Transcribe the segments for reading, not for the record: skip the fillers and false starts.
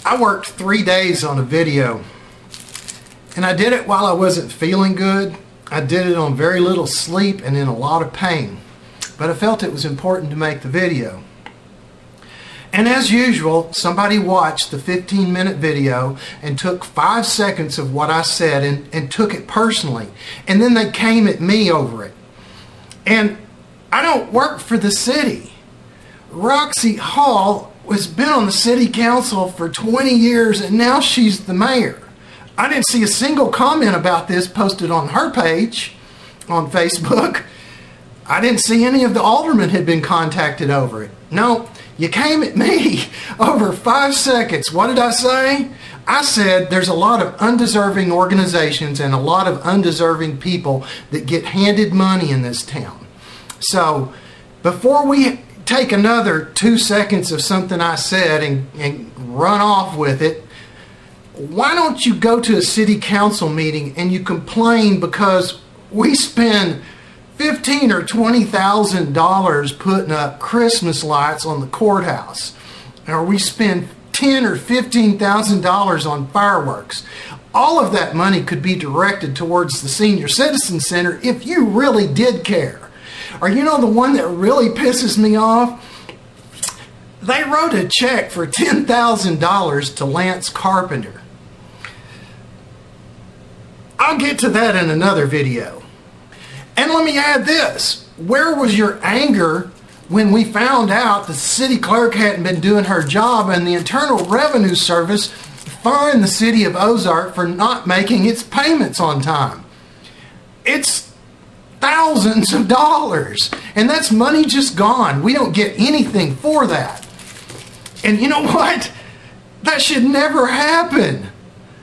I worked 3 days on a video, and I did it while I wasn't feeling good. I did it on very little sleep and in a lot of pain, but I felt it was important to make the video. And as usual, somebody watched the 15-minute video and took 5 seconds of what I said and took it personally, and then they came at me over it. And I don't work for the city. Roxy Hall has been on the city council for 20 years, and now she's the mayor. I didn't see a single comment about this posted on her page on Facebook. I didn't see any of the aldermen had been contacted over it. No, you came at me over 5 seconds. What did I say? I said there's a lot of undeserving organizations and a lot of undeserving people that get handed money in this town. So before we take another 2 seconds of something I said and run off with it, why don't you go to a city council meeting and you complain because we spend $15,000 or $20,000 putting up Christmas lights on the courthouse, or we spend $10,000 or $15,000 on fireworks. All of that money could be directed towards the Senior Citizen Center if you really did care. Or you know the one that really pisses me off? They wrote a check for $10,000 to Lance Carpenter. I'll get to that in another video. And let me add this. Where was your anger when we found out the city clerk hadn't been doing her job and the Internal Revenue Service fined the city of Ozark for not making its payments on time? It's thousands of dollars, and that's money just gone. We don't get anything for that. And you know what? That should never happen.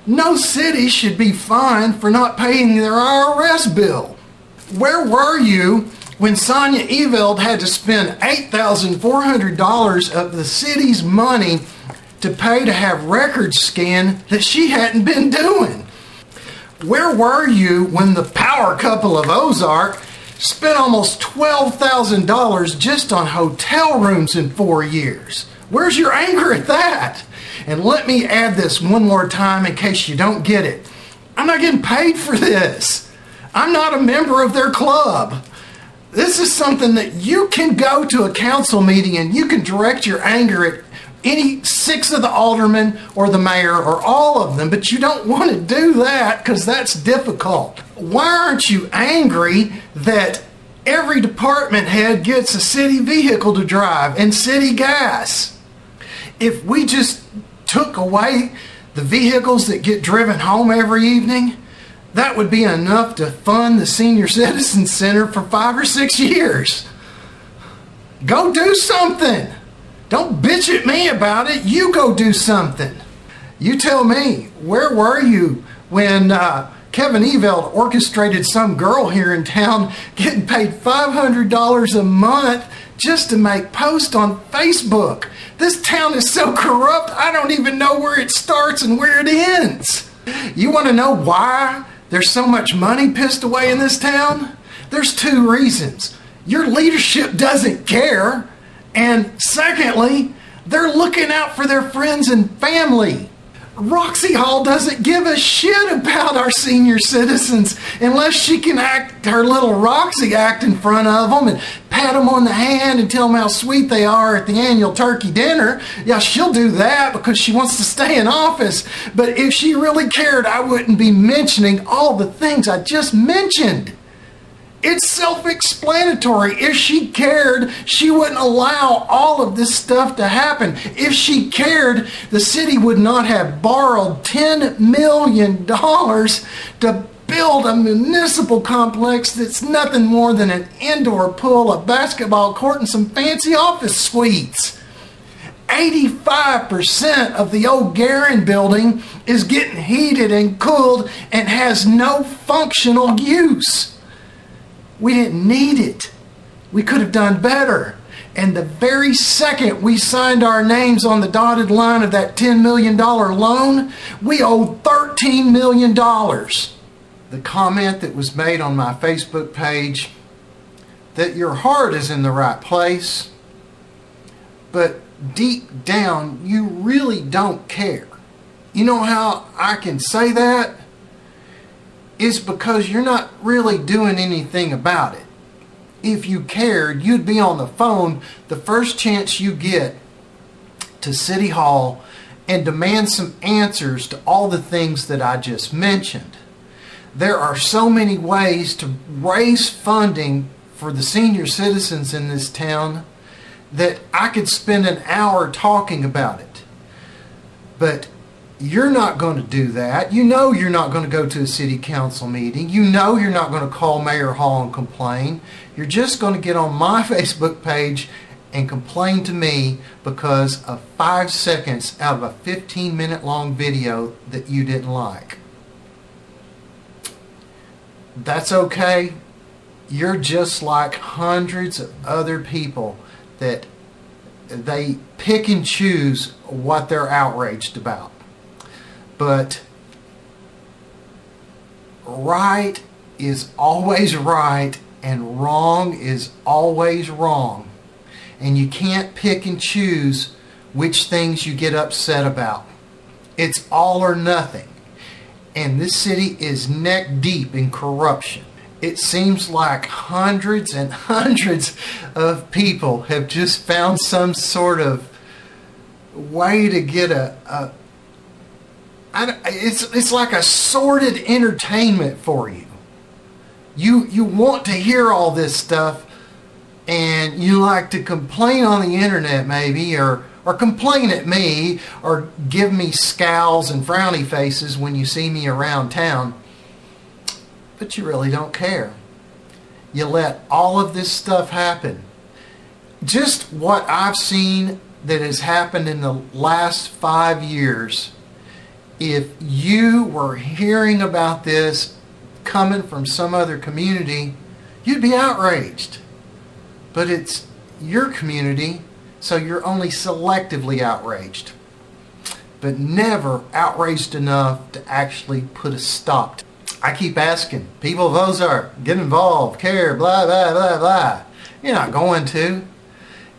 No city should be fined for not paying their IRS bill. Where were you when Sonia Eveld had to spend $8,400 of the city's money to pay to have records scanned that she hadn't been doing? Where were you when the power couple of Ozark spent almost $12,000 just on hotel rooms in 4 years? Where's your anger at that? And let me add this one more time in case you don't get it. I'm not getting paid for this. I'm not a member of their club. This is something that you can go to a council meeting and you can direct your anger at any 6 of the aldermen or the mayor or all of them, but you don't want to do that because that's difficult. Why aren't you angry that every department head gets a city vehicle to drive and city gas? If we just took away the vehicles that get driven home every evening, that would be enough to fund the Senior Citizen Center for 5 or 6 years. Go do something. Don't bitch at me about it. You go do something. You tell me, where were you when Kevin Eveld orchestrated some girl here in town getting paid $500 a month just to make posts on Facebook? This town is so corrupt, I don't even know where it starts and where it ends. You want to know why there's so much money pissed away in this town? There's 2 reasons. Your leadership doesn't care. And secondly, they're looking out for their friends and family. Roxy Hall doesn't give a shit about our senior citizens unless she can act her little Roxy act in front of them and pat them on the hand and tell them how sweet they are at the annual turkey dinner. Yeah, she'll do that because she wants to stay in office. But if she really cared, I wouldn't be mentioning all the things I just mentioned. It's self-explanatory. If she cared, she wouldn't allow all of this stuff to happen. If she cared, the city would not have borrowed $10 million to build a municipal complex that's nothing more than an indoor pool, a basketball court, and some fancy office suites. 85% of the old Garin building is getting heated and cooled and has no functional use. We didn't need it. We could have done better. And the very second we signed our names on the dotted line of that $10 million loan, we owed $13 million. The comment that was made on my Facebook page, that your heart is in the right place, but deep down, you really don't care. You know how I can say that? It's because you're not really doing anything about it. If you cared, you'd be on the phone the first chance you get to City Hall and demand some answers to all the things that I just mentioned. There are so many ways to raise funding for the senior citizens in this town that I could spend an hour talking about it. But you're not going to do that. You know you're not going to go to a city council meeting. You know you're not going to call Mayor Hall and complain. You're just going to get on my Facebook page and complain to me because of 5 seconds out of a 15-minute long video that you didn't like. That's okay. You're just like hundreds of other people that they pick and choose what they're outraged about. But right is always right and wrong is always wrong. And you can't pick and choose which things you get upset about. It's all or nothing. And this city is neck deep in corruption. It seems like hundreds and hundreds of people have just found some sort of way to get it's like a sordid entertainment for you. You want to hear all this stuff, and you like to complain on the internet maybe, or complain at me, or give me scowls and frowny faces when you see me around town. But you really don't care. You let all of this stuff happen. Just what I've seen that has happened in the last 5 years, if you were hearing about this coming from some other community, you'd be outraged. But it's your community, so you're only selectively outraged. But never outraged enough to actually put a stop to it. I keep asking people of Ozark, get involved, care, blah, blah, blah, blah. You're not going to.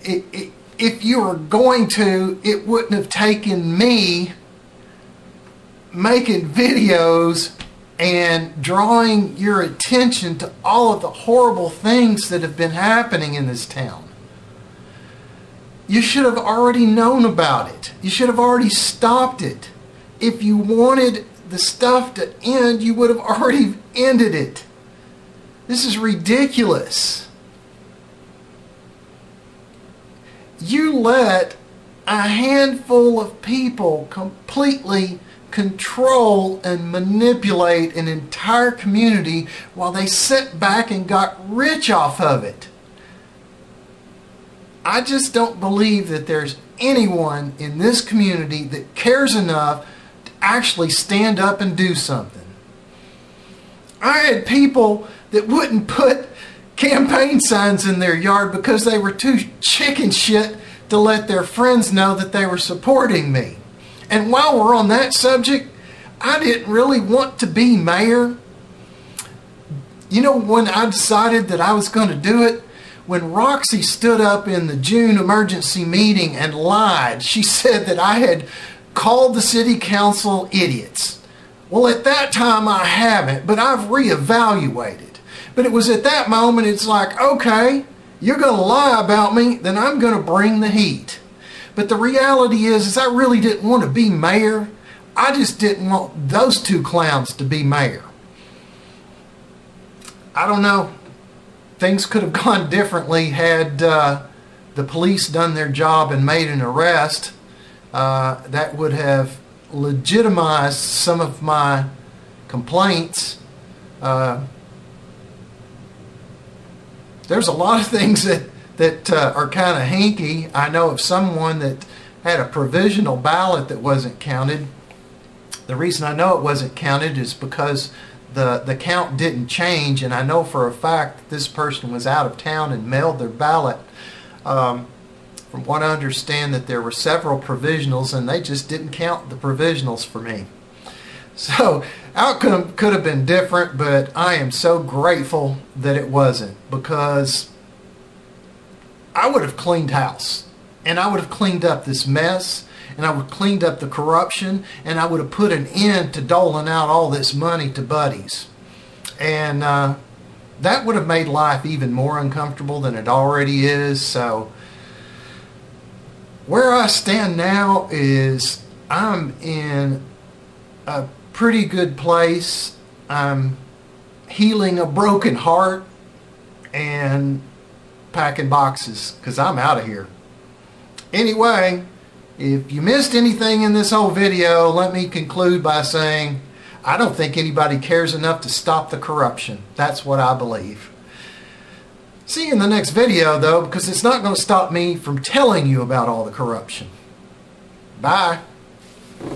If you were going to, it wouldn't have taken me making videos and drawing your attention to all of the horrible things that have been happening in this town. You should have already known about it. You should have already stopped it. If you wanted the stuff to end, you would have already ended it. This is ridiculous. You let a handful of people completely control and manipulate an entire community while they sat back and got rich off of it. I just don't believe that there's anyone in this community that cares enough to actually stand up and do something. I had people that wouldn't put campaign signs in their yard because they were too chicken shit to let their friends know that they were supporting me. And while we're on that subject, I didn't really want to be mayor. You know when I decided that I was going to do it? When Roxy stood up in the June emergency meeting and lied. She said that I had called the city council idiots. Well, at that time I haven't, but I've reevaluated. But it was at that moment it's like, okay, you're going to lie about me, then I'm going to bring the heat. But the reality is I really didn't want to be mayor. I just didn't want those two clowns to be mayor. I don't know. Things could have gone differently had the police done their job and made an arrest. That would have legitimized some of my complaints. There's a lot of things that are kind of hinky. I know of someone that had a provisional ballot that wasn't counted. The reason I know it wasn't counted is because the count didn't change, and I know for a fact that this person was out of town and mailed their ballot. From what I understand, that there were several provisionals and they just didn't count the provisionals for me. So outcome could have been different, but I am so grateful that it wasn't, because I would have cleaned house and I would have cleaned up this mess, and I would have cleaned up the corruption, and I would have put an end to doling out all this money to buddies. And that would have made life even more uncomfortable than it already is. So where I stand now is I'm in a pretty good place. I'm healing a broken heart and packing boxes because I'm out of here. Anyway, if you missed anything in this whole video, let me conclude by saying I don't think anybody cares enough to stop the corruption. That's what I believe. See you in the next video though, because it's not going to stop me from telling you about all the corruption. Bye.